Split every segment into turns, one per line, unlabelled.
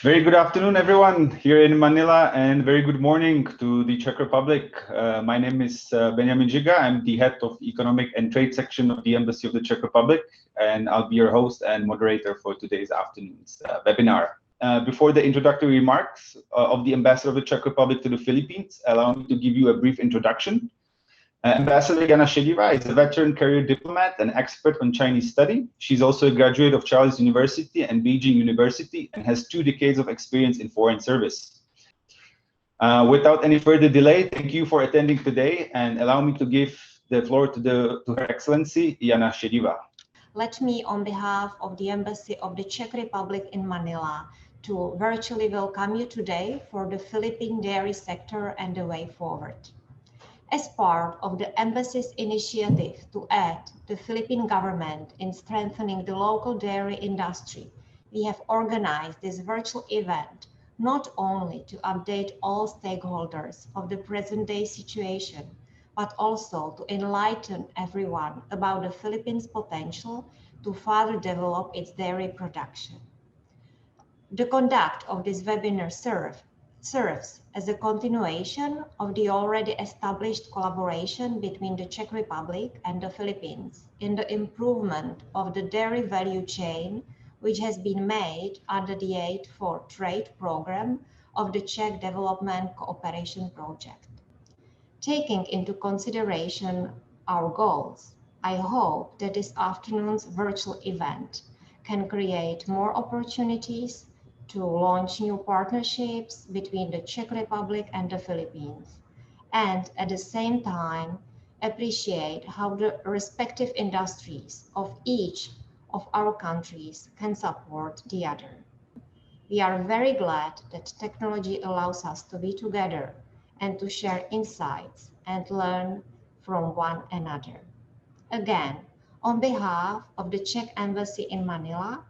Very good afternoon, everyone here in Manila, and very good morning to the Czech Republic. My name is Benjamin Žiga. I'm the head of Economic and Trade section of the Embassy of the Czech Republic, and I'll be your host and moderator for today's afternoon's webinar. Before the introductory remarks of the Ambassador of the Czech Republic to the Philippines, allow me to give you a brief introduction. Ambassador Jana Šediva is a veteran career diplomat and expert on Chinese study. She's also a graduate of Charles University and Beijing University and has 2 decades of experience in foreign service. Without any further delay, thank you for attending today, and allow me to give the floor to Her Excellency Jana Šediva.
Let me, on behalf of the Embassy of the Czech Republic in Manila, to virtually welcome you today for the Philippine dairy sector and the way forward. As part of the Embassy's initiative to aid the Philippine government in strengthening the local dairy industry, we have organized this virtual event not only to update all stakeholders of the present-day situation, but also to enlighten everyone about the Philippines' potential to further develop its dairy production. The conduct of this webinar serves as a continuation of the already established collaboration between the Czech Republic and the Philippines in the improvement of the dairy value chain, which has been made under the Aid for Trade program of the Czech Development Cooperation Project. Taking into consideration our goals, I hope that this afternoon's virtual event can create more opportunities to launch new partnerships between the Czech Republic and the Philippines, and at the same time appreciate how the respective industries of each of our countries can support the other. We are very glad that technology allows us to be together and to share insights and learn from one another. Again, on behalf of the Czech Embassy in Manila,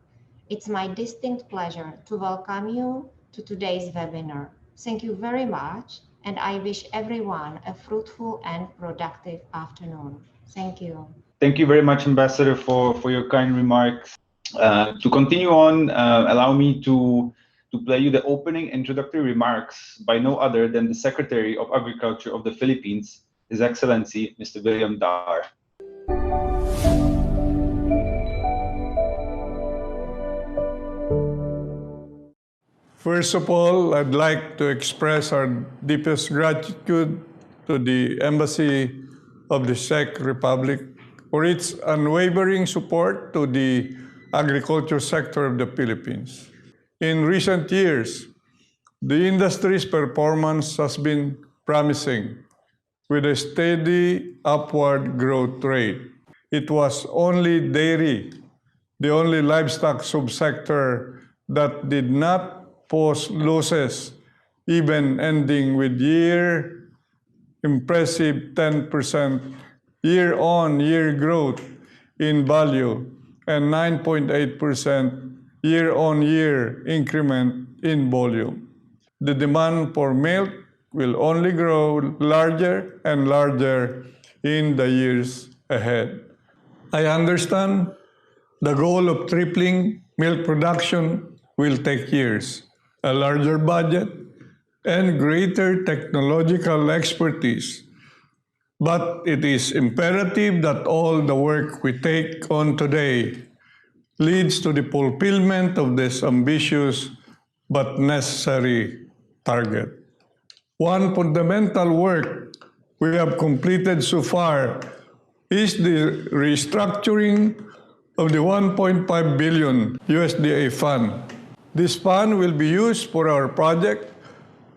it's my distinct pleasure to welcome you to today's webinar. Thank you very much, and I wish everyone a fruitful and productive afternoon. Thank you.
Thank you very much, Ambassador, for your kind remarks. To continue on, allow me to play you the opening introductory remarks by no other than the Secretary of Agriculture of the Philippines, His Excellency, Mr. William Dar.
First of all, I'd like to express our deepest gratitude to the Embassy of the Czech Republic for its unwavering support to the agriculture sector of the Philippines. In recent years, the industry's performance has been promising, with a steady upward growth rate. It was only dairy, the only livestock subsector that did not post losses, even ending with impressive 10% year-on-year growth in value and 9.8% year-on-year increment in volume. The demand for milk will only grow larger and larger in the years ahead. I understand the goal of tripling milk production will take years, a larger budget, and greater technological expertise. But it is imperative that all the work we take on today leads to the fulfillment of this ambitious but necessary target. One fundamental work we have completed so far is the restructuring of the $1.5 billion USDA fund. This fund will be used for our project,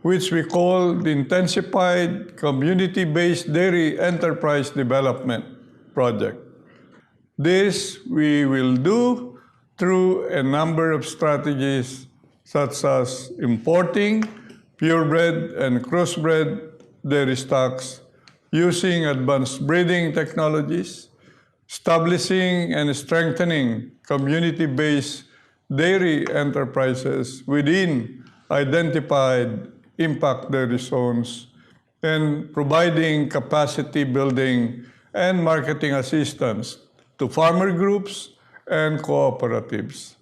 which we call the Intensified Community-Based Dairy Enterprise Development Project. This we will do through a number of strategies, such as importing purebred and crossbred dairy stocks, using advanced breeding technologies, establishing and strengthening community-based dairy enterprises within identified impact dairy zones, and providing capacity building and marketing assistance to farmer groups and cooperatives.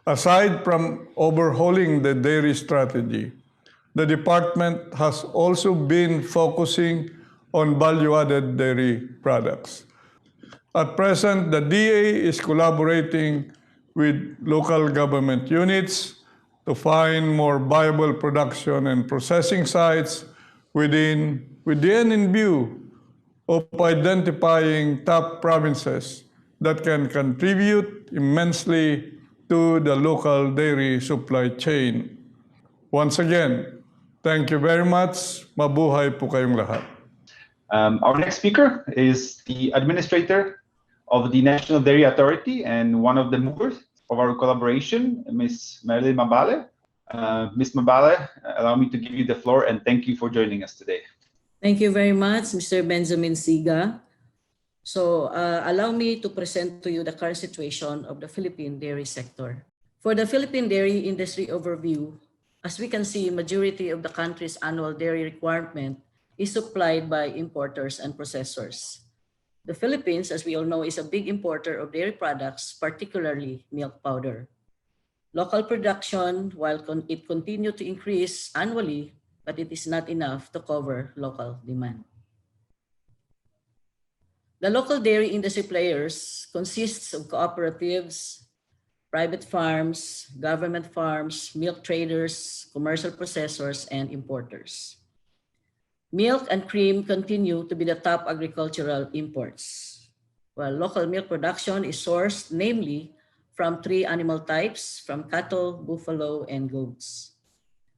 Aside from overhauling the dairy strategy, the department has also been focusing on value-added dairy products. At present, the DA is collaborating with local government units to find more viable production and processing sites with the end in view of identifying top provinces that can contribute immensely to the local dairy supply chain. Once again, thank you very much. Mabuhay po kayong lahat.
Our next speaker is the administrator of the National Dairy Authority and one of the movers of our collaboration, Ms. Marilyn Mabale. Ms. Mabale, allow me to give you the floor and thank you for joining us today.
Thank you very much, Mr. Benjamin Siga. So allow me to present to you the current situation of the Philippine dairy sector. For the Philippine dairy industry overview, as we can see, majority of the country's annual dairy requirement is supplied by importers and processors. The Philippines, as we all know, is a big importer of dairy products, particularly milk powder. Local production, while it continued to increase annually, but it is not enough to cover local demand. The local dairy industry players consists of cooperatives, private farms, government farms, milk traders, commercial processors, and importers. Milk and cream continue to be the top agricultural imports, while local milk production is sourced namely from 3 animal types, from cattle, buffalo, and goats.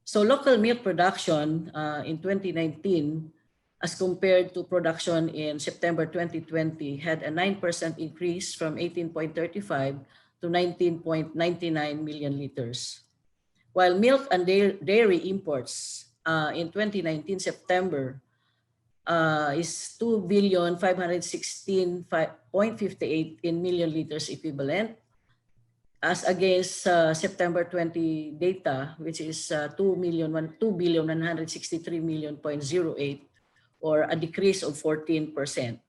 So local milk production in 2019, as compared to production in September 2020, had a 9% increase from 18.35 to 19.99 million liters. While milk and dairy imports in 2019 September is 2,516.58 in million liters equivalent, as against September 20 data, which is 2,163,000,000.08, or a decrease of 14%.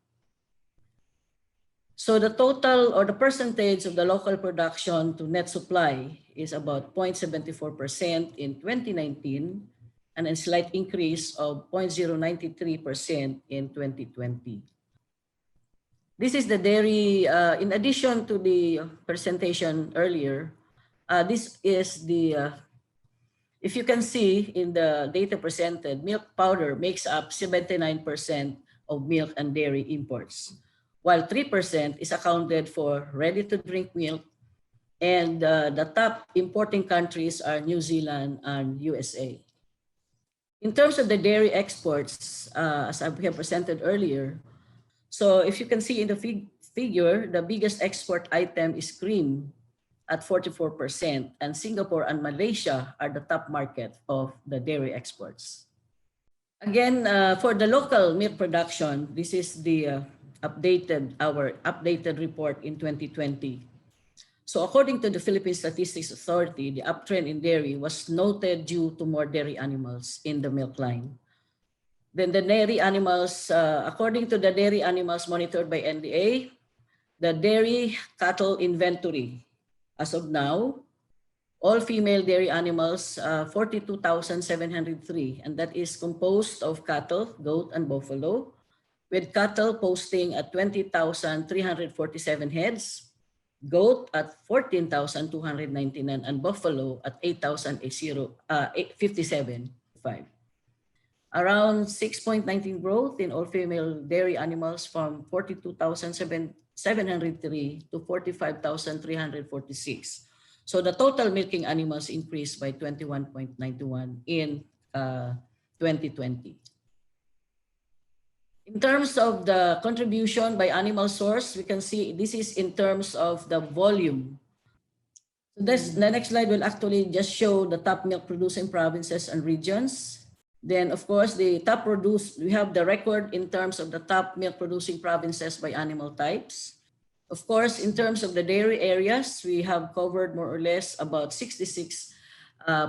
So the total or the percentage of the local production to net supply is about 0.74% in 2019 and a slight increase of 0.093% in 2020. This is the dairy, in addition to the presentation earlier, this is the, if you can see in the data presented, milk powder makes up 79% of milk and dairy imports, while 3% is accounted for ready-to-drink milk, and the top importing countries are New Zealand and USA. In terms of the dairy exports, as we have presented earlier, so if you can see in the figure, the biggest export item is cream at 44%, and Singapore and Malaysia are the top market of the dairy exports. Again, for the local milk production, this is the our updated report in 2020. So according to the Philippine Statistics Authority, the uptrend in dairy was noted due to more dairy animals in the milk line. Then the dairy animals, according to the dairy animals monitored by NDA, the dairy cattle inventory, as of now, all female dairy animals, 42,703, and that is composed of cattle, goat, and buffalo, with cattle posting at 20,347 heads, goat at 14,299, and buffalo at 8,057. Around 6.19 growth in all female dairy animals from 42,703 to 45,346. So the total milking animals increased by 21.91 in 2020. In terms of the contribution by animal source, we can see this is in terms of the volume. So the next slide will actually just show the top milk producing provinces and regions. Then, of course, we have the record in terms of the top milk producing provinces by animal types. Of course, in terms of the dairy areas, we have covered more or less about 66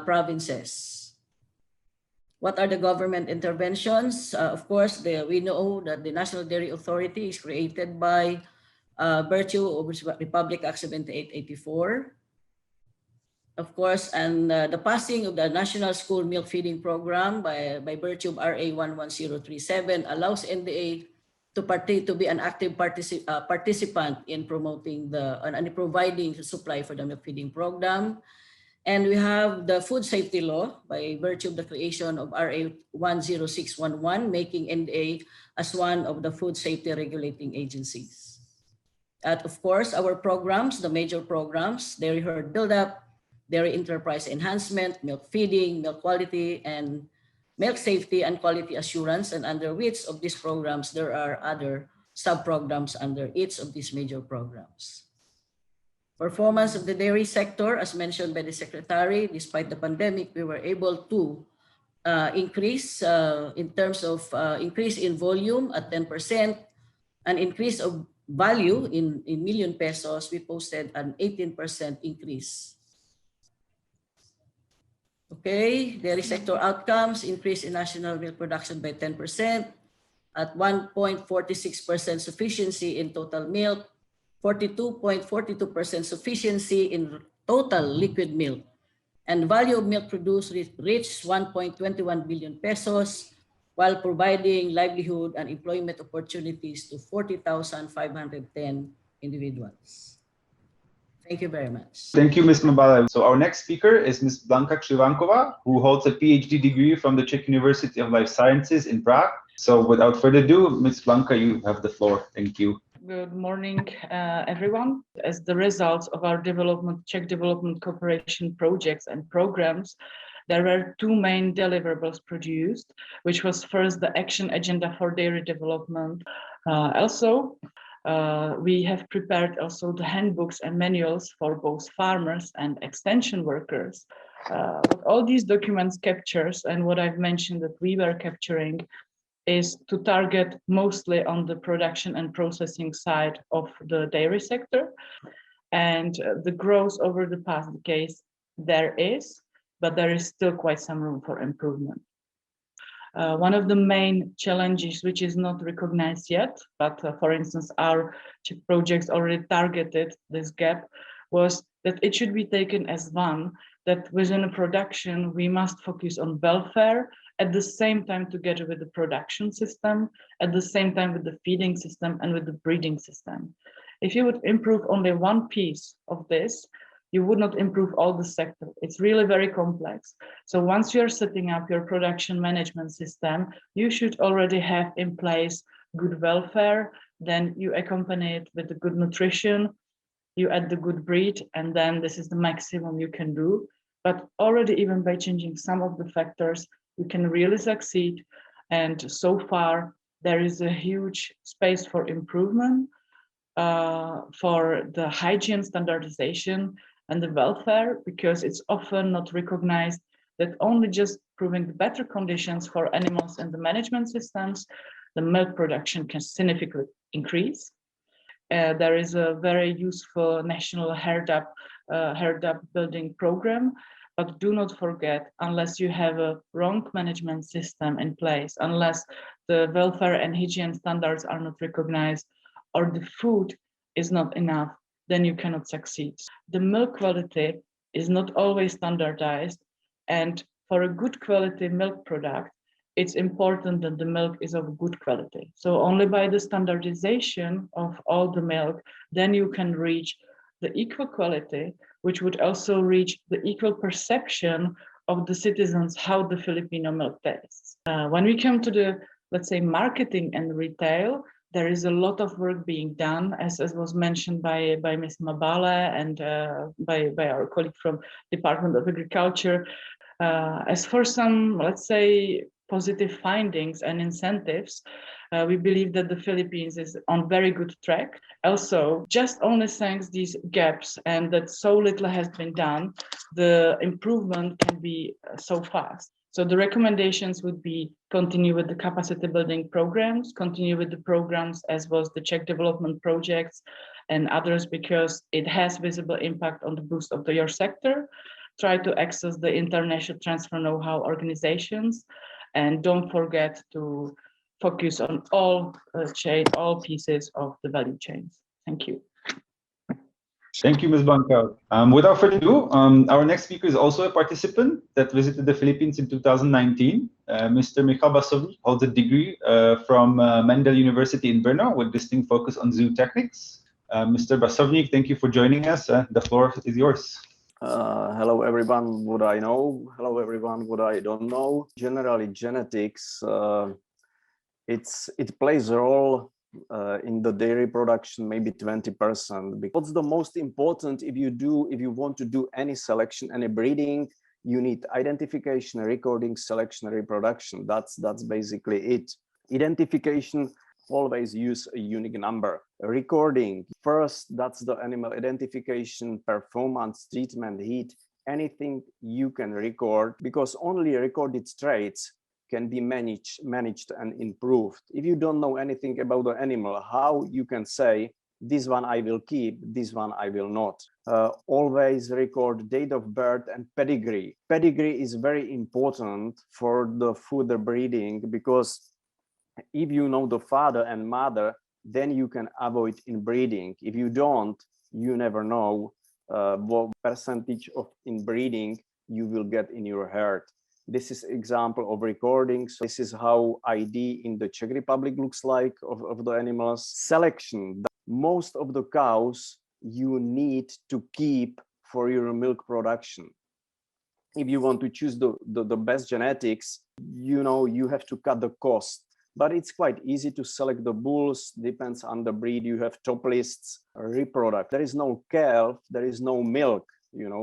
provinces. What are the government interventions? Of course, we know that the National Dairy Authority is created by virtue of Republic Act 7884. of course, and the passing of the National School Milk Feeding Program by virtue of RA 11037 allows NDA to be an active participant in promoting and providing the supply for the milk feeding program. And we have the food safety law by virtue of the creation of RA 10611, making NDA as one of the food safety regulating agencies. And of course, our programs, the major programs, dairy herd buildup, dairy enterprise enhancement, milk feeding, milk quality, and milk safety and quality assurance. And under which of these programs, there are other sub-programs under each of these major programs. Performance of the dairy sector, as mentioned by the Secretary, despite the pandemic, we were able to increase in terms of increase in volume at 10%, an increase of value in million pesos, we posted an 18% increase. Okay, dairy sector outcomes, increase in national milk production by 10%, at 1.46% sufficiency in total milk, 42.42% sufficiency in total liquid milk, and value of milk produced reached 1.21 billion pesos, while providing livelihood and employment opportunities to 40,510 individuals. Thank you very much.
Thank you, Ms. Mabala. So our next speaker is Ms. Blanka Krzywankova, who holds a PhD degree from the Czech University of Life Sciences in Prague. So without further ado, Ms. Blanka, you have the floor. Thank you.
Good morning, everyone. As the results of our Czech development cooperation projects and programs, there were two main deliverables produced, which was first the action agenda for dairy development. We have prepared also the handbooks and manuals for both farmers and extension workers. What all these documents captures, and what I've mentioned that we were capturing, is to target mostly on the production and processing side of the dairy sector. And the growth over the past decades there is, but there is still quite some room for improvement. One of the main challenges, which is not recognized yet, but for instance, our projects already targeted this gap, was that it should be taken as one, that within a production, we must focus on welfare at the same time together with the production system, at the same time with the feeding system and with the breeding system. If you would improve only one piece of this, you would not improve all the sector. It's really very complex. So once you're setting up your production management system, you should already have in place good welfare, then you accompany it with the good nutrition, you add the good breed, and then this is the maximum you can do. But already even by changing some of the factors, you can really succeed. And so far, there is a huge space for improvement for the hygiene standardization and the welfare, because it's often not recognized that only just proving the better conditions for animals in the management systems, the milk production can significantly increase. There is a very useful national herd up building program, but do not forget, unless you have a wrong management system in place, unless the welfare and hygiene standards are not recognized, or the food is not enough, then you cannot succeed. The milk quality is not always standardized, and for a good quality milk product, it's important that the milk is of good quality. So only by the standardization of all the milk, then you can reach the equal quality, which would also reach the equal perception of the citizens how the Filipino milk tastes. When we come to the, let's say, marketing and retail, there is a lot of work being done, as was mentioned by Ms. Mabala and by our colleague from Department of Agriculture. As for some, let's say, positive findings and incentives, we believe that the Philippines is on very good track. Also, just only thanks these gaps and that so little has been done, the improvement can be so fast. So the recommendations would be continue with the capacity building programs, continue with the programs as was the Czech development projects and others, because it has visible impact on the boost of your sector. Try to access the international transfer know-how organizations, and don't forget to focus on all pieces of the value chains. Thank you.
Thank you, Ms. Blanca. Without further ado, our next speaker is also a participant that visited the Philippines in 2019. Mr. Michal Basovnik holds a degree from Mendel University in Brno with distinct focus on zootechnics. Mr. Basovnik, thank you for joining us. The floor is yours.
Hello everyone, what I know. Hello everyone, what I don't know. Generally, genetics, it plays a role in the dairy production, maybe 20%. What's the most important if you want to do any selection, any breeding, you need identification, recording, selection, reproduction. That's basically it. Identification, always use a unique number. Recording, first, that's the animal identification, performance, treatment, heat, anything you can record, because only recorded traits can be managed and improved. If you don't know anything about the animal, how you can say, this one I will keep, this one I will not. Always record date of birth and pedigree. Pedigree is very important for the further breeding, because if you know the father and mother, then you can avoid inbreeding. If you don't, you never know what percentage of inbreeding you will get in your herd. This is example of recording. So this is how ID in the Czech Republic looks like of the animals. Selection. Most of the cows you need to keep for your milk production. If you want to choose the best genetics, you have to cut the cost. But it's quite easy to select the bulls, depends on the breed. You have top lists, reproduct. There is no calf, there is no milk,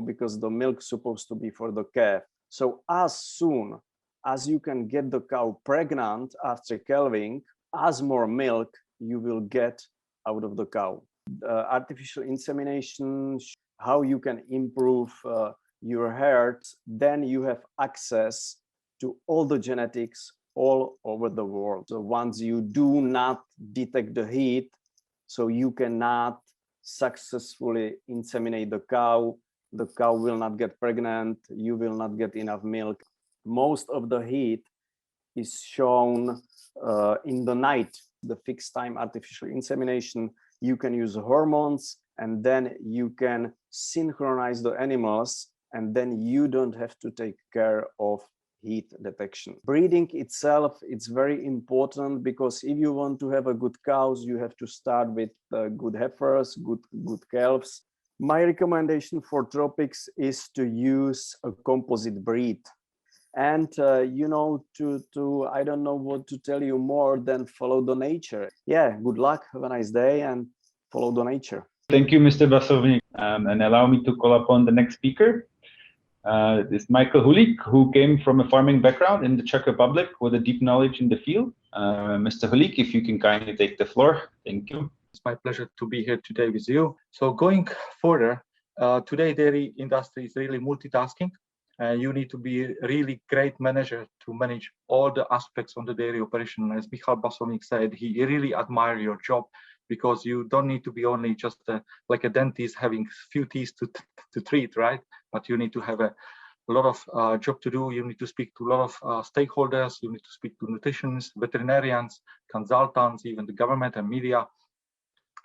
because the milk is supposed to be for the calf. So as soon as you can get the cow pregnant after calving, as more milk you will get out of the cow. Artificial insemination, how you can improve your herd, then you have access to all the genetics all over the world. So once you do not detect the heat, so you cannot successfully inseminate the cow will not get pregnant, you will not get enough milk. Most of the heat is shown in the night. The fixed time artificial insemination, you can use hormones, and then you can synchronize the animals, and then you don't have to take care of heat detection. Breeding itself, it's very important, because if you want to have a good cows, you have to start with good heifers, good calves. My recommendation for tropics is to use a composite breed. And I don't know what to tell you more than follow the nature. Yeah, good luck, have a nice day, and follow the nature.
Thank you, Mr. Basovnik. And allow me to call upon the next speaker. This is Michael Hulik, who came from a farming background in the Czech Republic with a deep knowledge in the field. Mr. Hulik, if you can kindly take the floor. Thank you.
It's my pleasure to be here today with you. So going further, today dairy industry is really multitasking. You need to be a really great manager to manage all the aspects on the dairy operation. As Michal Basovnik said, he really admires your job, because you don't need to be only just like a dentist having few teeth to treat, right? But you need to have a lot of job to do. You need to speak to a lot of stakeholders. You need to speak to nutritionists, veterinarians, consultants, even the government and media.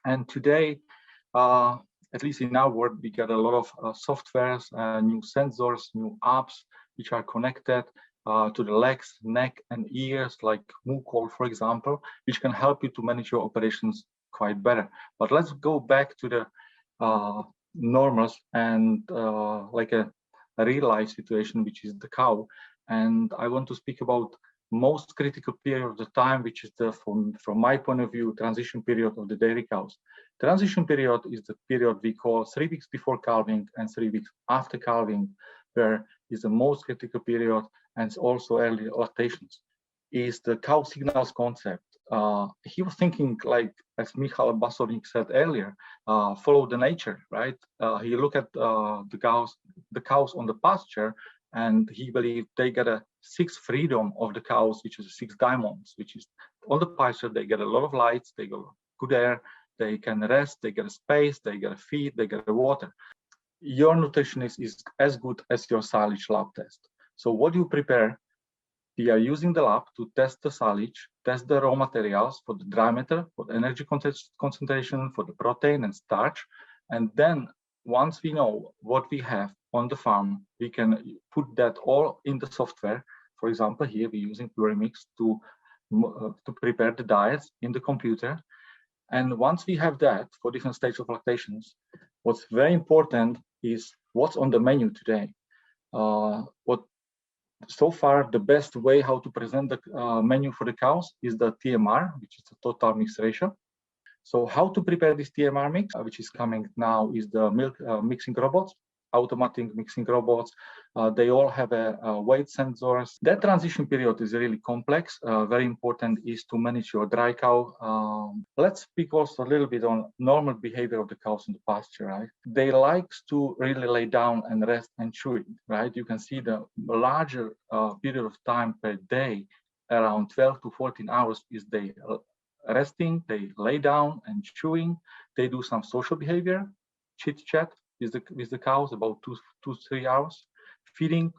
And today, at least in our world, we get a lot of softwares, new sensors, new apps, which are connected to the legs, neck, and ears, like MooCall, for example, which can help you to manage your operations quite better. But let's go back to the normals and like a real life situation, which is the cow. And I want to speak about most critical period of the time, which is from my point of view, transition period of the dairy cows. Transition period is the period we call 3 weeks before calving and 3 weeks after calving, where is the most critical period, and also early lactations. Is the cow signals concept. He was thinking, like as Michal Basovnik said earlier, follow the nature, right? He looked at the cows on the pasture, and he believed they get a 6th freedom of the cows, which is 6 diamonds, which is on the pasture. They get a lot of lights, they get good air, they can rest, they get a space, they get a feed, they get a water. Your nutrition is as good as your silage lab test. So what you prepare, we are using the lab to test the silage, test the raw materials for the dry matter, for the energy concentration, for the protein and starch. And then once we know what we have on the farm, we can put that all in the software. For example, here we're using Plurimix to prepare the diets in the computer. And once we have that for different stages of lactations, what's very important is what's on the menu today. So far, the best way how to present the menu for the cows is the TMR, which is the total mix ratio. So how to prepare this TMR mix, which is coming now, is the milk mixing robots, automatic mixing robots. They all have a weight sensors. That transition period is really complex. Very important is to manage your dry cow. Let's speak also a little bit on normal behavior of the cows in the pasture, right? They like to really lay down and rest and chew, right? You can see the larger period of time per day, around 12 to 14 hours is they resting, they lay down and chewing. They do some social behavior, chit chat with the cows about 2 to 3 hours, feeding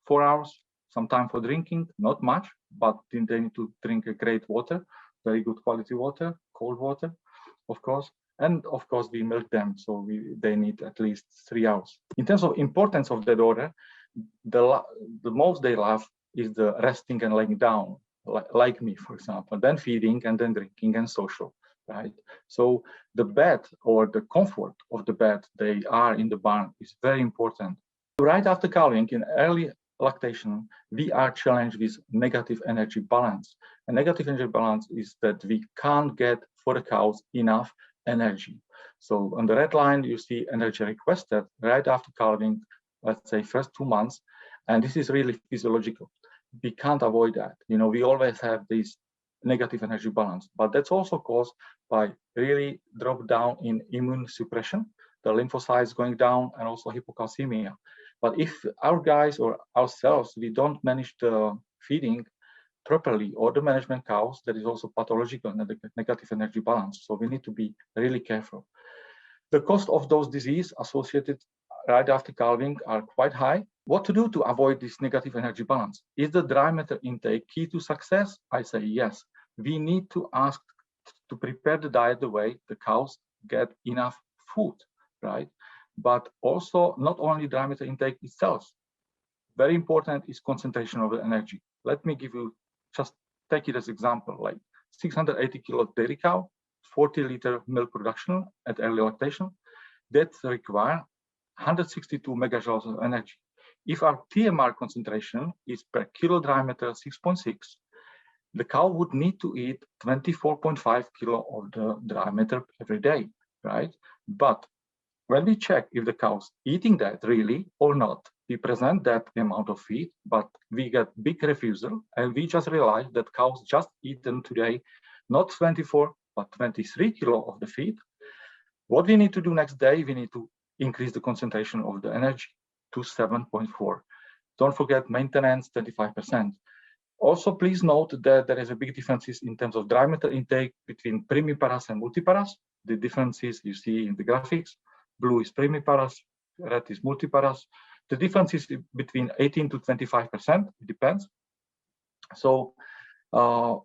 4 hours, some time for drinking, not much, but they need to drink a great water, very good quality water, cold water, of course. And of course, we milk them, so they need at least 3 hours. In terms of importance of that order, the most they love is the resting and laying down, like me, for example, then feeding and then drinking and social, right? So the bed or the comfort of the bed they are in the barn is very important. Right after calving, in early lactation, we are challenged with negative energy balance. A negative energy balance is that we can't get for the cows enough energy. So on the red line, you see energy requested right after calving, let's say first 2 months, and this is really physiological. We can't avoid that. You know, we always have this negative energy balance, but that's also caused by really drop down in immune suppression, the lymphocytes going down, and also hypocalcemia. But if our guys or ourselves, we don't manage the feeding properly or the management cows, that is also pathological negative energy balance. So we need to be really careful. The cost of those diseases associated right after calving are quite high. What to do to avoid this negative energy balance? Is the dry matter intake key to success? I say yes. We need to ask to prepare the diet the way the cows get enough food, right? But also not only dry matter intake itself. Very important is concentration of the energy. Let me give you, just take it as example, like 680 kilo dairy cow, 40-liter milk production at early lactation, that require 162 megajoules of energy. If our TMR concentration is per kilo dry matter 6.6, the cow would need to eat 24.5 kilo of the dry matter every day, right? But when we check if the cow's eating that really or not, we present that amount of feed, but we get big refusal, and we just realize that cows just eaten today not 24 but 23 kilo of the feed. What we need to do next day, we need to increase the concentration of the energy to 7.4. Don't forget maintenance 25%. Also, please note that there is a big differences in terms of dry matter intake between primiparas and multiparas. The differences you see in the graphics. Blue is primiparas, red is multiparas. The difference is between 18 to 25%, it depends. So a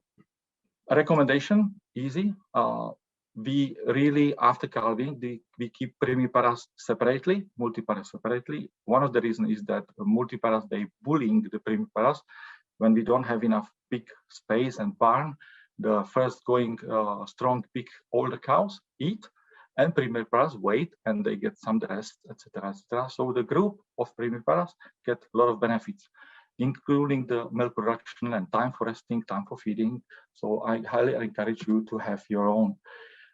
recommendation, easy. We really, after calving, we keep primiparas separately, multiparas separately. One of the reasons is that multiparas, they bullying the primiparas. When we don't have enough big space and barn, the first going strong big older cows eat, and primiparas wait and they get some rest, etc., etc. So the group of primiparas get a lot of benefits, including the milk production and time for resting, time for feeding. So I highly encourage you to have your own.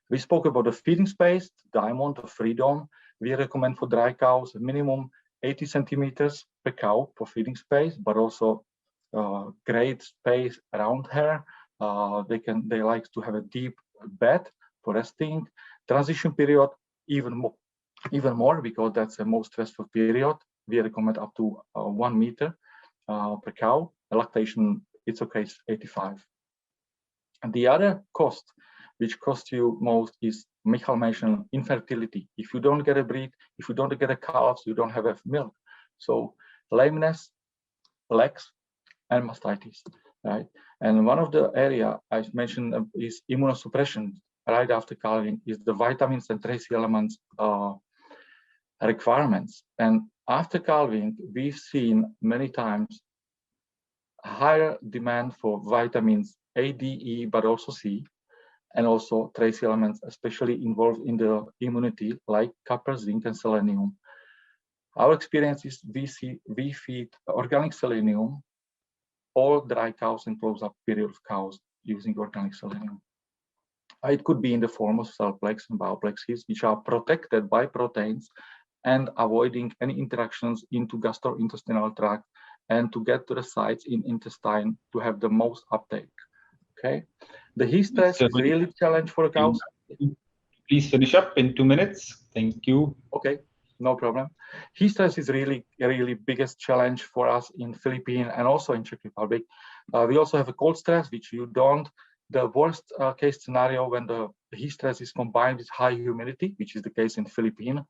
We spoke about the feeding space, the amount of freedom. We recommend for dry cows a minimum 80 centimeters per cow for feeding space, but also great space around her. They like to have a deep bed for resting. Transition period even more because that's the most stressful period. We recommend up to 1 meter per cow. Lactation, it's okay, 85. And the other cost, which costs you most, is Michal mentioned infertility. If you don't get a breed, if you don't get a calves, you don't have a milk. So lameness, legs, and mastitis, right? And one of the area I mentioned is immunosuppression right after calving is the vitamins and trace elements requirements. And after calving, we've seen many times higher demand for vitamins A, D, E, but also C, and also trace elements, especially involved in the immunity, like copper, zinc, and selenium. Our experience is we feed organic selenium all dry cows and close-up period of cows using organic selenium. It could be in the form of cell plex and bioplexes, which are protected by proteins and avoiding any interactions into gastrointestinal tract and to get to the sites in intestine to have the most uptake. Okay, the heat stress is really a challenge for the cows.
Please finish up in 2 minutes. Thank you.
Okay, no problem. Heat stress is really biggest challenge for us in Philippines and also in Czech Republic. We also have a cold stress, which you don't. The worst case scenario when the heat stress is combined with high humidity, which is the case in Philippines.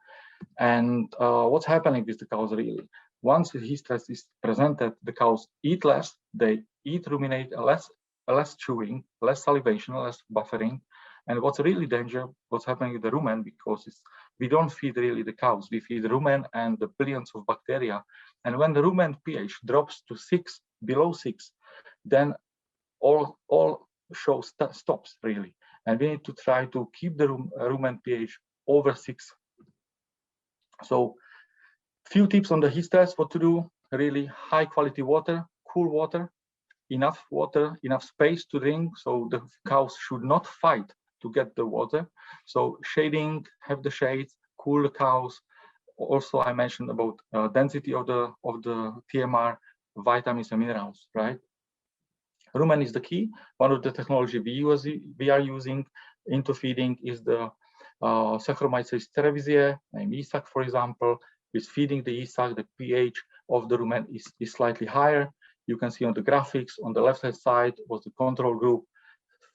And what's happening with the cows really? Once the heat stress is presented, the cows eat less, they eat, ruminate less chewing, less salivation, less buffering. And what's really dangerous, what's happening with the rumen, because we don't feed really the cows, we feed the rumen and the billions of bacteria. And when the rumen pH drops to 6, below 6, then all show stops really. And we need to try to keep the rumen pH over 6. So few tips on the heat stress, what to do, really high quality water, cool water, enough space to drink. So the cows should not fight to get the water. So shading, have the shades, cool the cows. Also, I mentioned about density of the TMR, vitamins and minerals, right? Rumen is the key. One of the technology we are using into feeding is the Saccharomyces cerevisiae, named ESAC, for example. With feeding the ESAC, the pH of the rumen is slightly higher. You can see on the graphics on the left-hand side was the control group.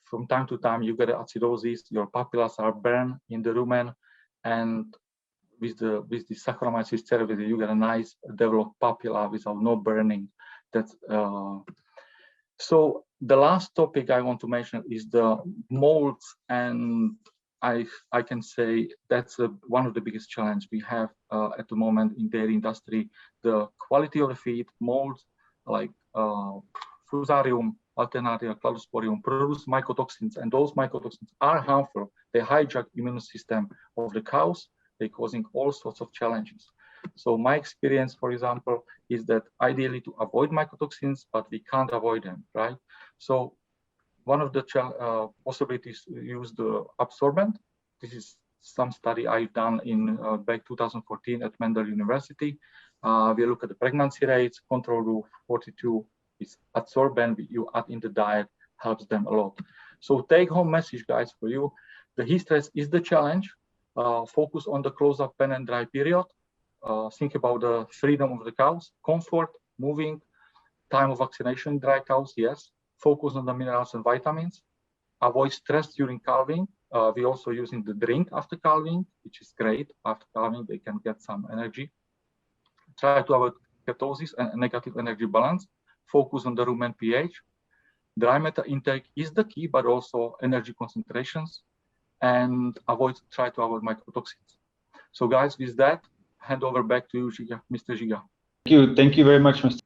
From time to time, you get acidosis, your papillas are burned in the rumen, and with the Saccharomyces cerevisiae, you get a nice developed papilla without no burning. That's so the last topic I want to mention is the molds, and I can say that's one of the biggest challenges we have at the moment in dairy industry. The quality of the feed, molds like Fusarium, Alternaria, Cladosporium produce mycotoxins, and those mycotoxins are harmful. They hijack immune system of the cows. They're causing all sorts of challenges. So my experience, for example, is that ideally to avoid mycotoxins, but we can't avoid them, right? So one of the possibilities to use the absorbent. This is some study I've done in back 2014 at Mendel University. We look at the pregnancy rates, control group 42 is absorbent you add in the diet, helps them a lot. So take home message, guys, for you. The heat stress is the challenge. Focus on the close-up pen and dry period. Think about the freedom of the cows, comfort, moving, time of vaccination, dry cows, yes. Focus on the minerals and vitamins. Avoid stress during calving. We're also using the drink after calving, which is great. After calving, they can get some energy. Try to avoid ketosis and negative energy balance. Focus on the rumen pH. Dry matter intake is the key, but also energy concentrations. And try to avoid mycotoxins. So guys, with that, hand over back to you, Giga, Mr. Giga.
Thank you very much, Mr.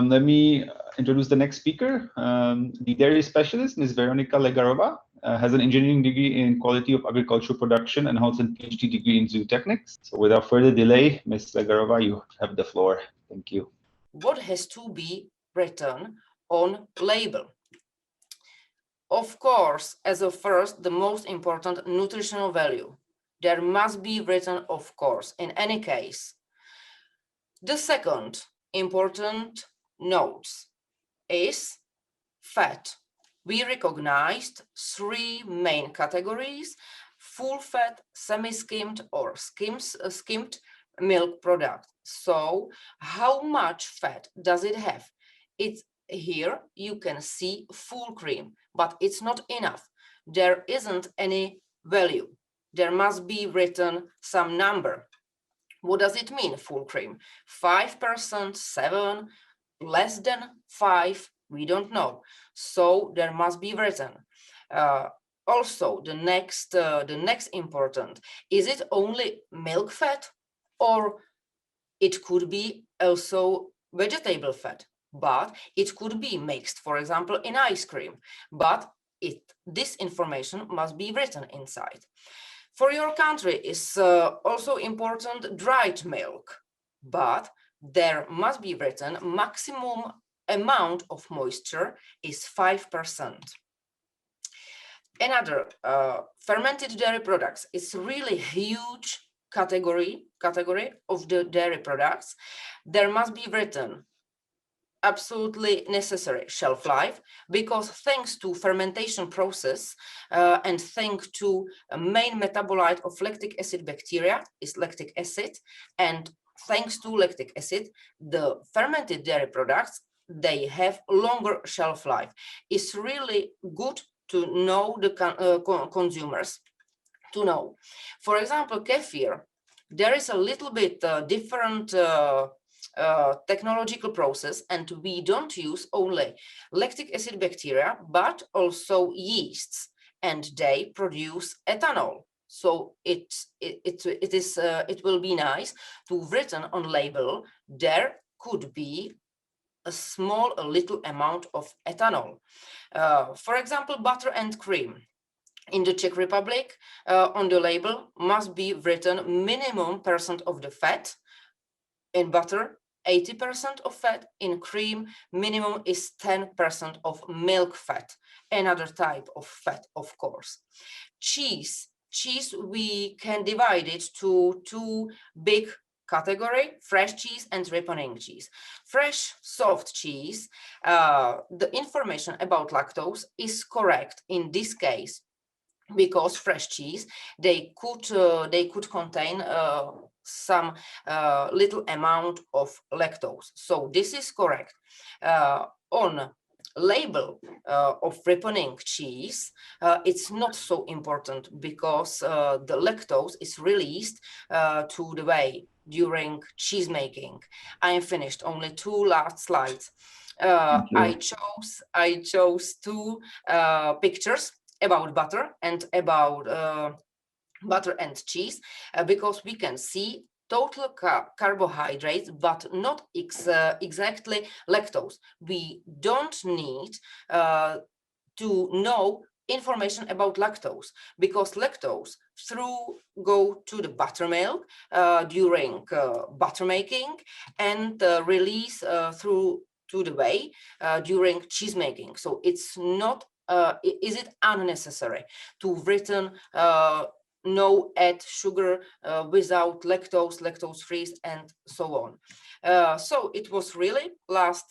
Let me introduce the next speaker. The dairy specialist, Ms. Veronika Legarova, has an engineering degree in quality of agricultural production and holds a PhD degree in zootechnics. So without further delay, Ms. Legarova, you have the floor. Thank you.
What has to be written on label? Of course, as a first, the most important nutritional value. There must be written, of course, in any case. The second important note is fat. We recognized 3 main categories: full fat, semi-skimmed, or skimmed milk product. So how much fat does it have? It's here you can see full cream, but it's not enough. There isn't any value. There must be written some number. What does it mean, full cream? 5%, 7%, less than 5%, we don't know. So there must be written. Also, the next important, is it only milk fat, or it could be also vegetable fat, but it could be mixed, for example, in ice cream, but this information must be written inside. For your country is also important dried milk, but there must be written maximum amount of moisture is 5%. Another fermented dairy products is really huge category of the dairy products. There must be written absolutely necessary shelf life, because thanks to fermentation process and thanks to a main metabolite of lactic acid bacteria is lactic acid, and thanks to lactic acid, the fermented dairy products, they have longer shelf life. It's really good to know the consumers to know. For example, kefir, there is a little bit different technological process, and we don't use only lactic acid bacteria, but also yeasts, and they produce ethanol. So it will be nice to written on label there could be a little amount of ethanol. For example, butter and cream. In the Czech Republic, on the label must be written minimum percent of the fat. In butter, 80% of fat. In cream, minimum is 10% of milk fat. Another type of fat, of course. Cheese, we can divide it to two big category, fresh cheese and ripening cheese. Fresh, soft cheese, the information about lactose is correct in this case, because fresh cheese, they could contain some little amount of lactose. So this is correct. On label of ripening cheese, it's not so important, because the lactose is released to the whey during cheese making. I am finished. Only two last slides. I chose two pictures about butter and about butter and cheese, because we can see total carbohydrates, but not exactly lactose. We don't need to know information about lactose, because lactose go to the buttermilk during butter making, and release through to the whey during cheese making. So it's not is it unnecessary to written no add sugar without lactose free, and so on. So it was really last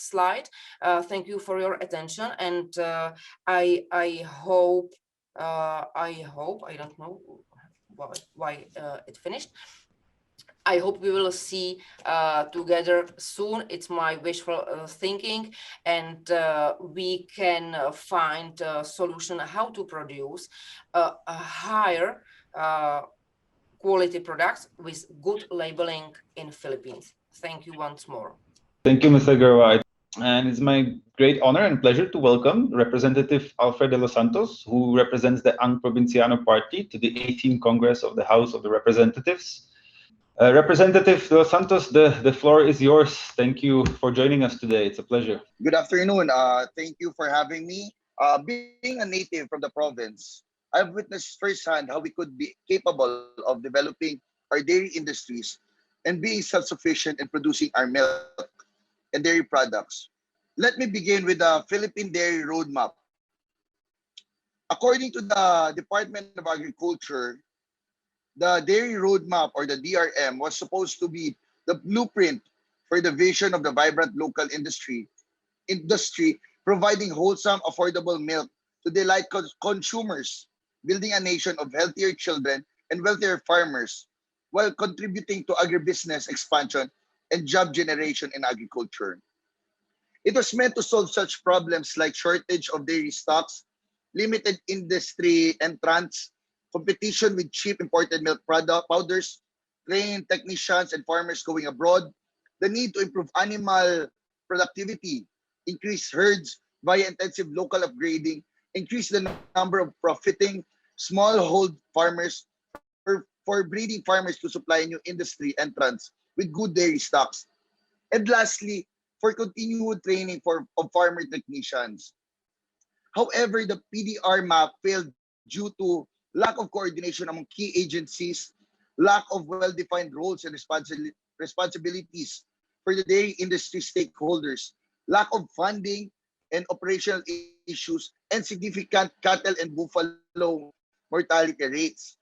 slide. Thank you for your attention, and I hope I don't know why it finished. I hope we will see together soon. It's my wishful thinking, and we can find a solution how to produce a higher quality products with good labeling in Philippines. Thank you once more.
Thank you, Mr. Garwa. And it's my great honor and pleasure to welcome Representative Alfred de los Santos, who represents the Ang Provinciano Party to the 18th Congress of the House of the Representatives. Representative Dos Santos, the floor is yours. Thank you for joining us today. It's a pleasure.
Good afternoon. Thank you for having me. Being a native from the province, I've witnessed firsthand how we could be capable of developing our dairy industries and being self-sufficient in producing our milk and dairy products. Let me begin with the Philippine Dairy Roadmap. According to the Department of Agriculture, the Dairy Roadmap, or the DRM, was supposed to be the blueprint for the vision of the vibrant local industry providing wholesome, affordable milk to delight consumers, building a nation of healthier children and wealthier farmers, while contributing to agribusiness expansion and job generation in agriculture. It was meant to solve such problems like shortage of dairy stocks, limited industry entrants, competition with cheap imported milk powders, trained technicians and farmers going abroad, the need to improve animal productivity, increase herds via intensive local upgrading, increase the number of profiting smallhold farmers for breeding farmers to supply new industry entrants with good dairy stocks. And lastly, for continued training of farmer technicians. However, the PDR map failed due to lack of coordination among key agencies, lack of well-defined roles and responsibilities for the dairy industry stakeholders, lack of funding and operational issues, and significant cattle and buffalo mortality rates.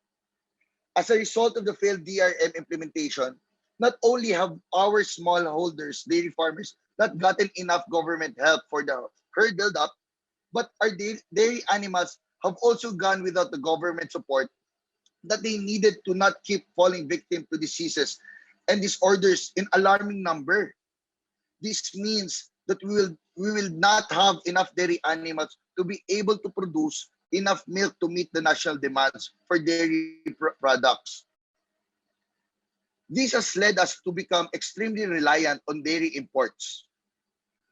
As a result of the failed DRM implementation, not only have our smallholders, dairy farmers, not gotten enough government help for the herd buildup, but our dairy animals have also gone without the government support that they needed to not keep falling victim to diseases and disorders in alarming number. This means that we will not have enough dairy animals to be able to produce enough milk to meet the national demands for dairy products. This has led us to become extremely reliant on dairy imports.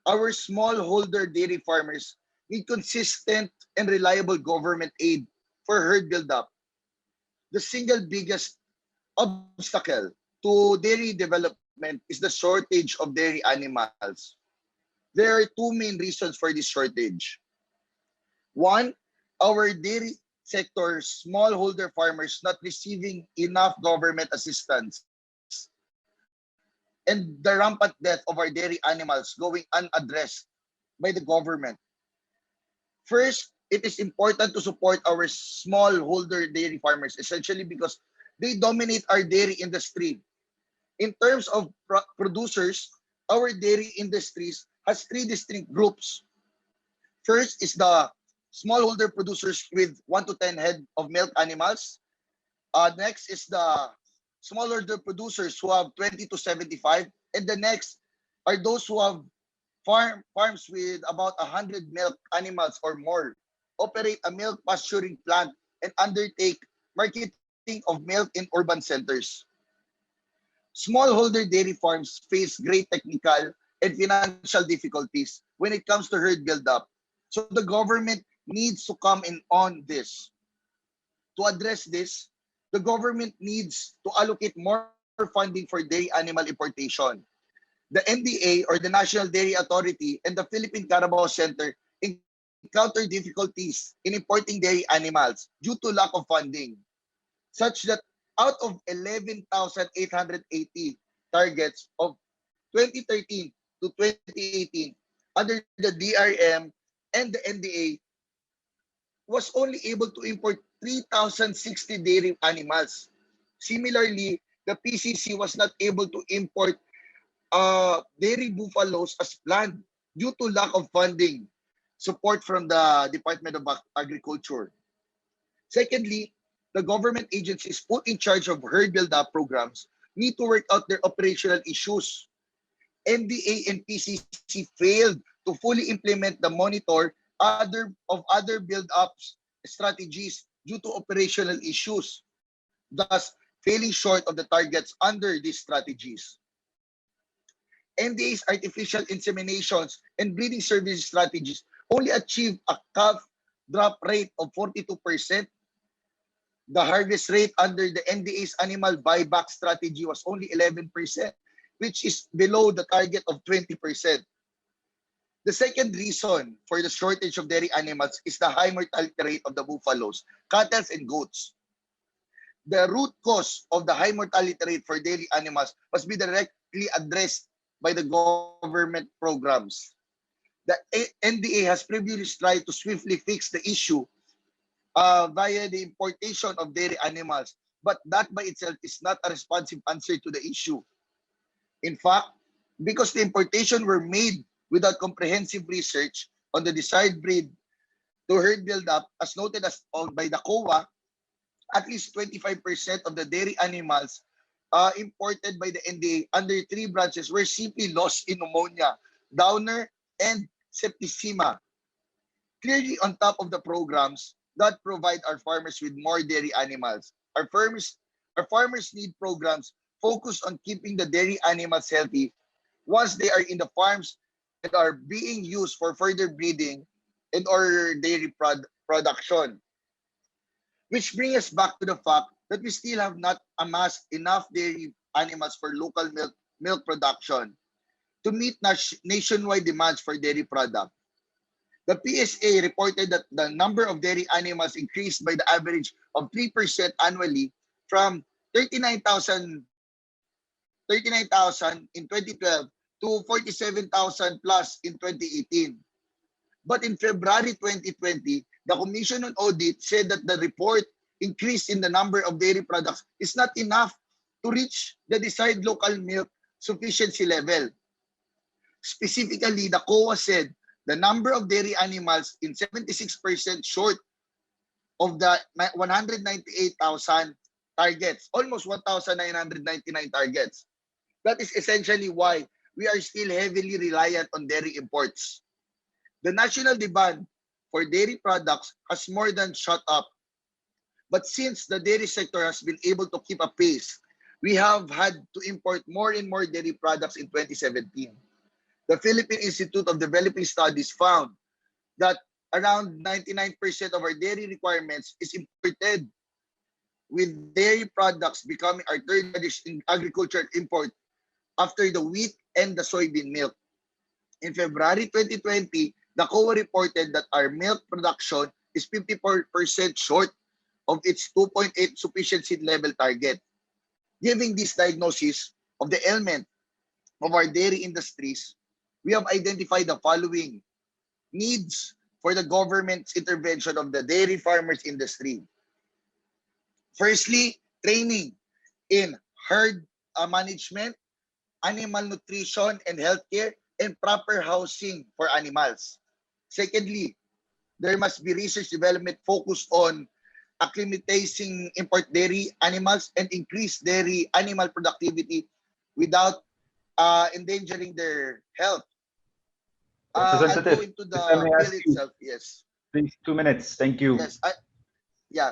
Our smallholder dairy farmers need consistent and reliable government aid for herd buildup. The single biggest obstacle to dairy development is the shortage of dairy animals. There are two main reasons for this shortage. One, our dairy sector smallholder farmers not receiving enough government assistance, and the rampant death of our dairy animals going unaddressed by the government. First, it is important to support our smallholder dairy farmers, essentially because they dominate our dairy industry. In terms of producers, our dairy industries has three distinct groups. First is the smallholder producers with 1 to 10 head of milk animals. Next is the smallholder producers who have 20 to 75. And the next are those who have farms with about 100 milk animals or more, operate a milk pasturing plant, and undertake marketing of milk in urban centers. Smallholder dairy farms face great technical and financial difficulties when it comes to herd buildup. So the government needs to come in on this. To address this, the government needs to allocate more funding for dairy animal importation. The NDA, or the National Dairy Authority, and the Philippine Carabao Center encounter difficulties in importing dairy animals due to lack of funding, such that out of 11,880 targets of 2013 to 2018 under the DRM and the NDA was only able to import 3,060 dairy animals. Similarly, the PCC was not able to import dairy buffaloes as planned due to lack of funding support from the Department of Agriculture. Secondly, the government agencies put in charge of herd build-up programs need to work out their operational issues. NDA and PCC failed to fully implement the monitor other build-ups strategies due to operational issues, thus falling short of the targets under these strategies. NDA's artificial inseminations and breeding services strategies only achieved a calf drop rate of 42%. The harvest rate under the NDA's animal buyback strategy was only 11%, which is below the target of 20%. The second reason for the shortage of dairy animals is the high mortality rate of the buffaloes, cattle, and goats. The root cause of the high mortality rate for dairy animals must be directly addressed by the government programs. The NDA has previously tried to swiftly fix the issue via the importation of dairy animals, but that by itself is not a responsive answer to the issue. In fact, because the importation were made without comprehensive research on the desired breed to herd build-up, as noted by the COA, at least 25% of the dairy animals imported by the NDA under three branches were simply lost in pneumonia, downer, and septicemia. Clearly, on top of the programs that provide our farmers with more dairy animals, our farmers need programs focused on keeping the dairy animals healthy once they are in the farms and are being used for further breeding in our dairy production. Which brings us back to the fact that we still have not amassed enough dairy animals for local milk production to meet nationwide demands for dairy product. The PSA reported that the number of dairy animals increased by the average of 3% annually from 39,000 in 2012 to 47,000 plus in 2018. But in February 2020, the Commission on Audit said that the report increase in the number of dairy products is not enough to reach the desired local milk sufficiency level. Specifically, the COA said the number of dairy animals in 76% short of the 198,000 targets, almost 1,999 targets. That is essentially why we are still heavily reliant on dairy imports. The national demand for dairy products has more than shot up. But since the dairy sector has been able to keep a pace, we have had to import more and more dairy products in 2017. The Philippine Institute of Developing Studies found that around 99% of our dairy requirements is imported, with dairy products becoming our third largest agricultural import after the wheat and the soybean milk. In February 2020, the COA reported that our milk production is 54% short of its 2.8 sufficiency level target. Giving this diagnosis of the ailment of our dairy industries, we have identified the following needs for the government's intervention of the dairy farmers industry. Firstly, training in herd management, animal nutrition and healthcare, and proper housing for animals. Secondly, there must be research development focused on acclimatizing import dairy animals and increase dairy animal productivity without endangering their health. I'll go
Representative,
into the
if I may ask
bill
you,
itself. Yes.
please, 2 minutes. Thank you.
Yes. Yeah.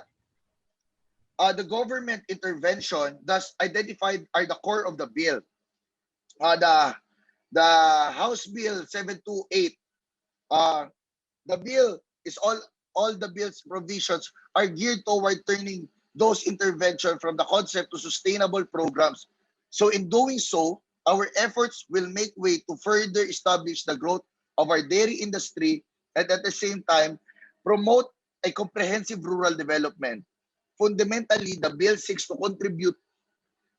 The government intervention thus identified are the core of the bill. The House Bill 728. The bill is all the bill's provisions are geared toward turning those interventions from the concept to sustainable programs. So in doing so, our efforts will make way to further establish the growth of our dairy industry and at the same time promote a comprehensive rural development. Fundamentally, the bill seeks to contribute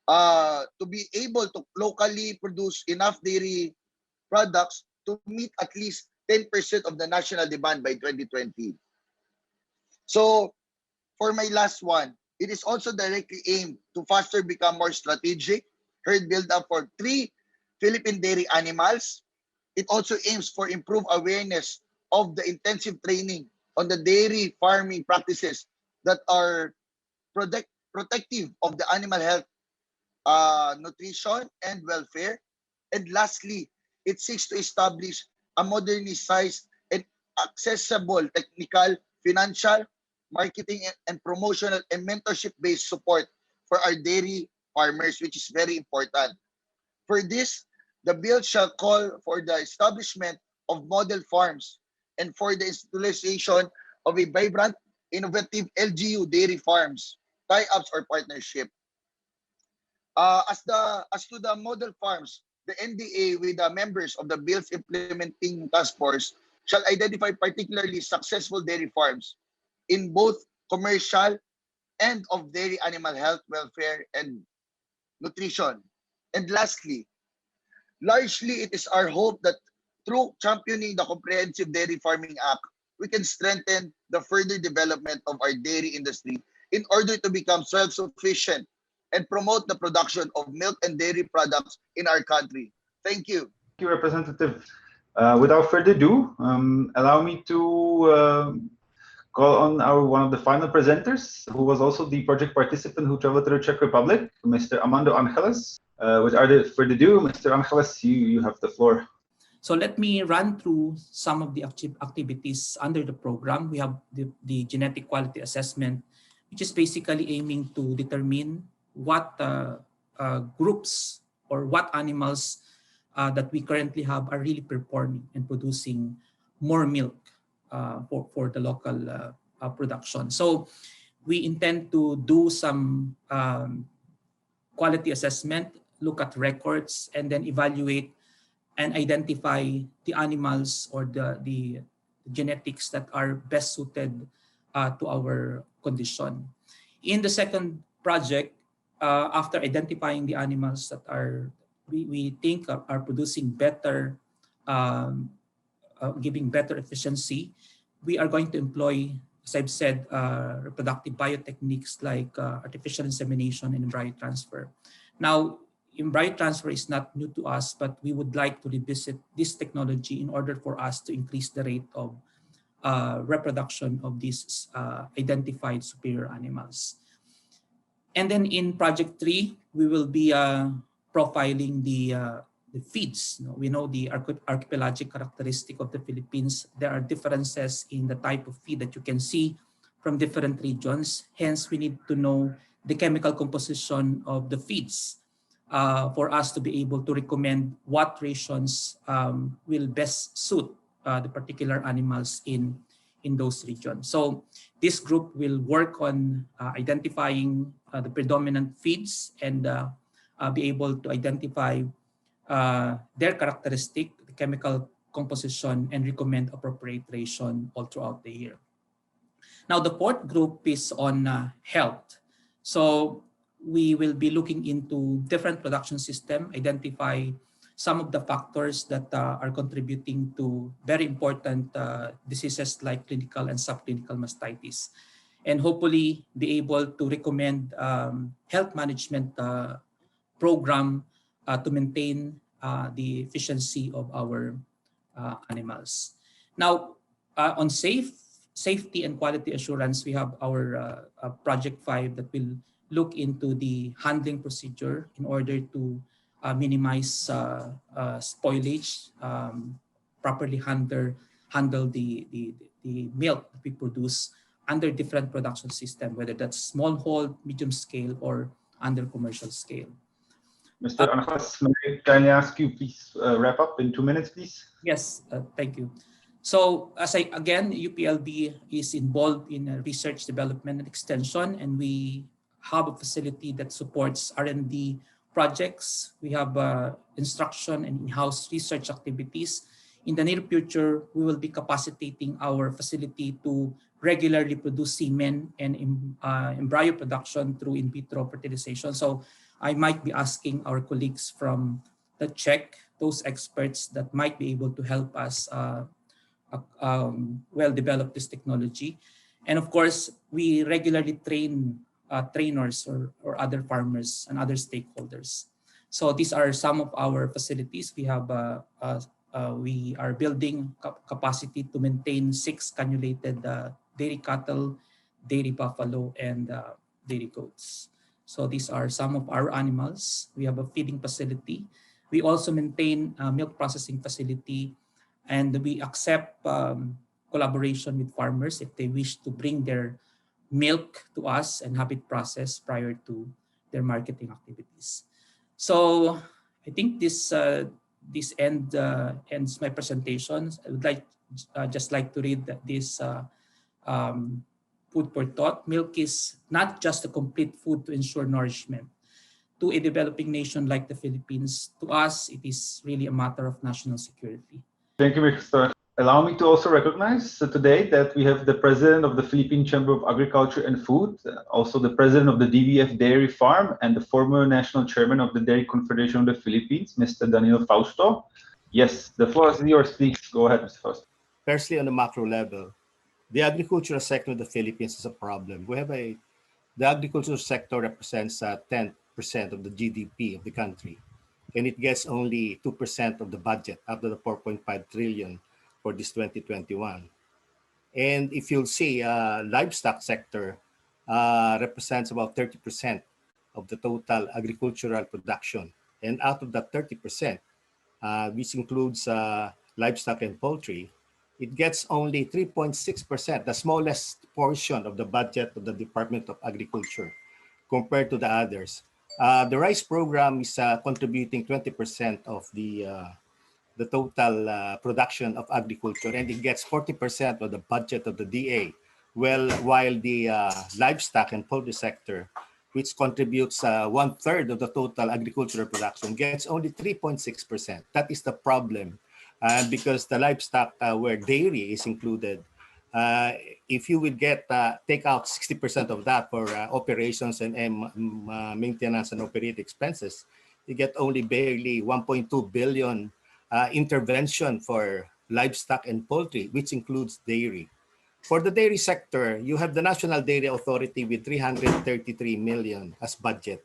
to be able to locally produce enough dairy products to meet at least 10% of the national demand by 2020. So for my last one, it is also directly aimed to faster become more strategic herd build-up for 3 Philippine dairy animals. It also aims for improved awareness of the intensive training on the dairy farming practices that are protective of the animal health, nutrition, and welfare. And lastly, it seeks to establish a modernized and accessible technical, financial, marketing, and promotional and mentorship-based support for our dairy farmers, which is very important. For this, the bill shall call for the establishment of model farms and for the institutionalization of a vibrant, innovative LGU dairy farms, tie-ups or partnership. As to the model farms, the NDA with the members of the bill's implementing task force shall identify particularly successful dairy farms in both commercial and of dairy animal health, welfare, and nutrition. And lastly, largely it is our hope that through championing the Comprehensive Dairy Farming Act, we can strengthen the further development of our dairy industry in order to become self-sufficient and promote the production of milk and dairy products in our country. Thank you.
Thank you, Representative. Without further ado, allow me to call on one of the final presenters, who was also the project participant who traveled to the Czech Republic, Mr. Armando Angeles. Without further ado, Mr. Angeles, you have the floor.
So let me run through some of the activities under the program. We have the genetic quality assessment, which is basically aiming to determine what groups or what animals that we currently have are really performing and producing more milk for the local production. So we intend to do some quality assessment, look at records, and then evaluate and identify the animals or the genetics that are best suited to our condition. In the second project, after identifying the animals that we think are producing better, giving better efficiency, we are going to employ, as I've said, reproductive biotechniques like artificial insemination and embryo transfer. Now, embryo transfer is not new to us, but we would like to revisit this technology in order for us to increase the rate of reproduction of these identified superior animals. And then in project 3, we will be profiling the feeds. We know the archipelagic characteristic of the Philippines. There are differences in the type of feed that you can see from different regions. Hence, we need to know the chemical composition of the feeds for us to be able to recommend what rations will best suit the particular animals in those regions. So this group will work on identifying the predominant feeds and be able to identify their characteristic, the chemical composition, and recommend appropriate ration all throughout the year. Now, the fourth group is on health. So we will be looking into different production system, identify some of the factors that are contributing to very important diseases like clinical and subclinical mastitis, and hopefully be able to recommend health management program to maintain the efficiency of our animals. Now, on safety and quality assurance, we have our Project 5 that will look into the handling procedure in order to minimize spoilage, properly handle the milk that we produce under different production system, whether that's small hold, medium scale, or under commercial scale.
Mr. Anjas, can I ask you please wrap up in 2 minutes, please?
Yes, thank you. So again, UPLB is involved in research, development, and extension, and we have a facility that supports R&D projects. We have instruction and in-house research activities. In the near future, we will be capacitating our facility to regularly produce semen and embryo production through in vitro fertilization. So I might be asking our colleagues from the Czech, those experts that might be able to help us develop this technology. And of course, we regularly train trainers or other farmers and other stakeholders. So these are some of our facilities. We have we are building capacity to maintain 6 cannulated dairy cattle, dairy buffalo, and dairy goats. So these are some of our animals. We have a feeding facility. We also maintain a milk processing facility, and we accept collaboration with farmers if they wish to bring their milk to us and have it processed prior to their marketing activities. So I think this ends my presentation. I would just like to read this food for thought. Milk is not just a complete food to ensure nourishment. To a developing nation like the Philippines, to us, it is really a matter of national security.
Thank you, Mr. Allow me to also recognize today that we have the president of the Philippine Chamber of Agriculture and Food, also the president of the DVF Dairy Farm, and the former national chairman of the Dairy Confederation of the Philippines, Mr. Danilo Fausto. Yes, the floor is yours. Please go ahead, Mr. Fausto.
Firstly, on the macro level, the agricultural sector of the Philippines is a problem. The agricultural sector represents 10% of the GDP of the country, and it gets only 2% of the budget after the 4.5 trillion for this 2021. And if you'll see, livestock sector represents about 30% of the total agricultural production. And out of that 30%, which includes livestock and poultry, it gets only 3.6%, the smallest portion of the budget of the Department of Agriculture compared to the others. The rice program is contributing 20% of the the total production of agriculture, and it gets 40% of the budget of the DA. Well, while the livestock and poultry sector, which contributes 1/3 of the total agricultural production, gets only 3.6%. That is the problem, because the livestock where dairy is included, if you will take out 60% of that for operations and maintenance and operating expenses, you get only barely 1.2 billion intervention for livestock and poultry, which includes dairy. For the dairy sector, you have the National Dairy Authority with 333 million as budget.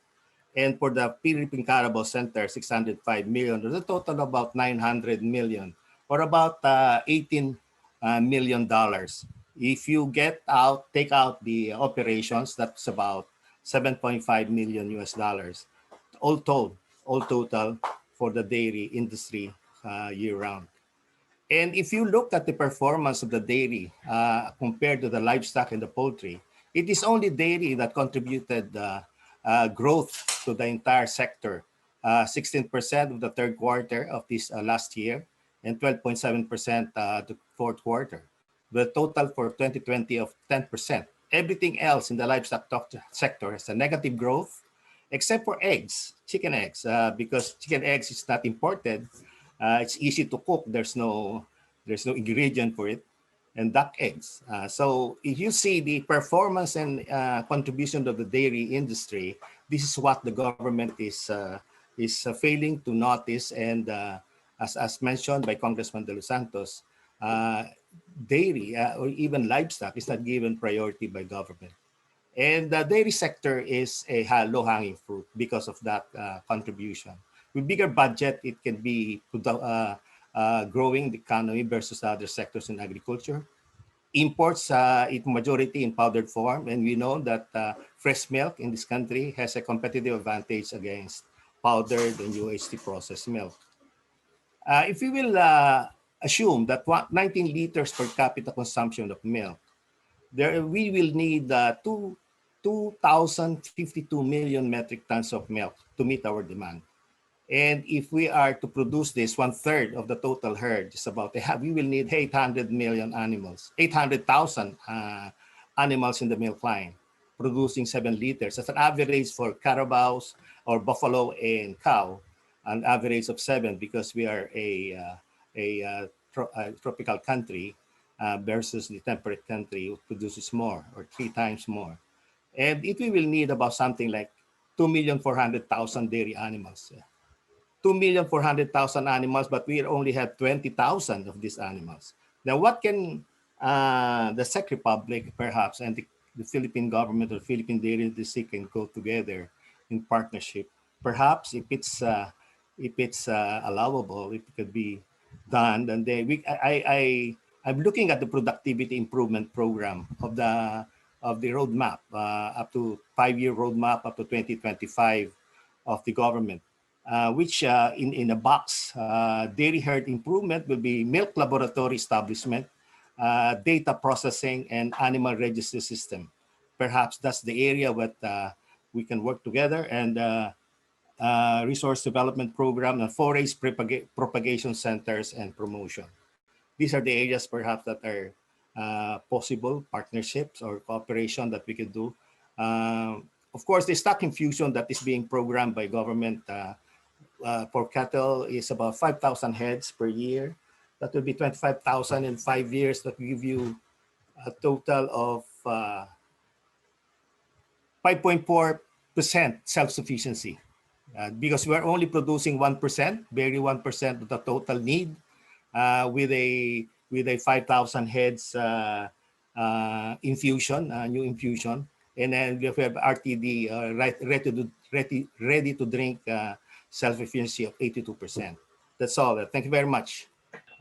And for the Philippine Carabao Center, 605 million, there's a total of about 900 million, or about $18 million. If you take out the operations, that's about 7.5 million US dollars. All total for the dairy industry year round. And if you look at the performance of the dairy compared to the livestock and the poultry, it is only dairy that contributed growth to the entire sector. 16% of the third quarter of this last year, and 12.7% the fourth quarter. The total for 2020 of 10%. Everything else in the livestock sector has a negative growth, except for eggs, chicken eggs, because chicken eggs is not imported. It's easy to cook. There's no ingredient for it, and duck eggs. So if you see the performance and contribution of the dairy industry, this is what the government is failing to notice. And as mentioned by Congressman De Los Santos, dairy or even livestock is not given priority by government. And the dairy sector is a low-hanging fruit because of that contribution. With bigger budget, it can be growing the economy versus other sectors in agriculture. Imports, it majority in powdered form, and we know that fresh milk in this country has a competitive advantage against powdered and UHT processed milk. If we will assume that 19 liters per capita consumption of milk, we will need 2,052 million metric tons of milk to meet our demand. And if we are to produce this 1/3 of the total herd, it's about we will need 800 million animals, 800,000 animals in the milk line, producing 7 liters. That's an average for carabaos or buffalo and cow, an average of 7, because we are a tropical country versus the temperate country, who produces more or 3 times more. And if we will need about something like 2,400,000 dairy animals. 2,400,000 animals, but we only have 20,000 of these animals. Now, what can the Czech Republic, perhaps, and the Philippine government or Philippine dairy industry can go together in partnership? Perhaps, if it's allowable, if it could be done, then I'm looking at the productivity improvement program of the roadmap, up to 5-year roadmap up to 2025 of the government. Which in a box, dairy herd improvement will be milk laboratory establishment, data processing, and animal registry system. Perhaps that's the area that we can work together, and resource development program, and forage propagation centers and promotion. These are the areas perhaps that are possible partnerships or cooperation that we could do. Of course, the stock infusion that is being programmed by government for cattle is about 5,000 heads per year. That will be 25,000 in 5 years. That will give you a total of 5.4% self-sufficiency. Because we're only producing 1%, barely 1% of the total need, with a 5,000 heads infusion, new infusion, and then we have RTD, ready to drink self-efficiency of 82%. That's all. Thank you very much.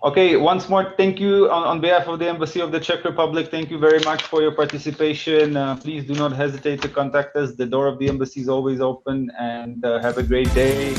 Okay, once more, thank you on behalf of the Embassy of the Czech Republic. Thank you very much for your participation. Please do not hesitate to contact us. The door of the embassy is always open, and have a great day.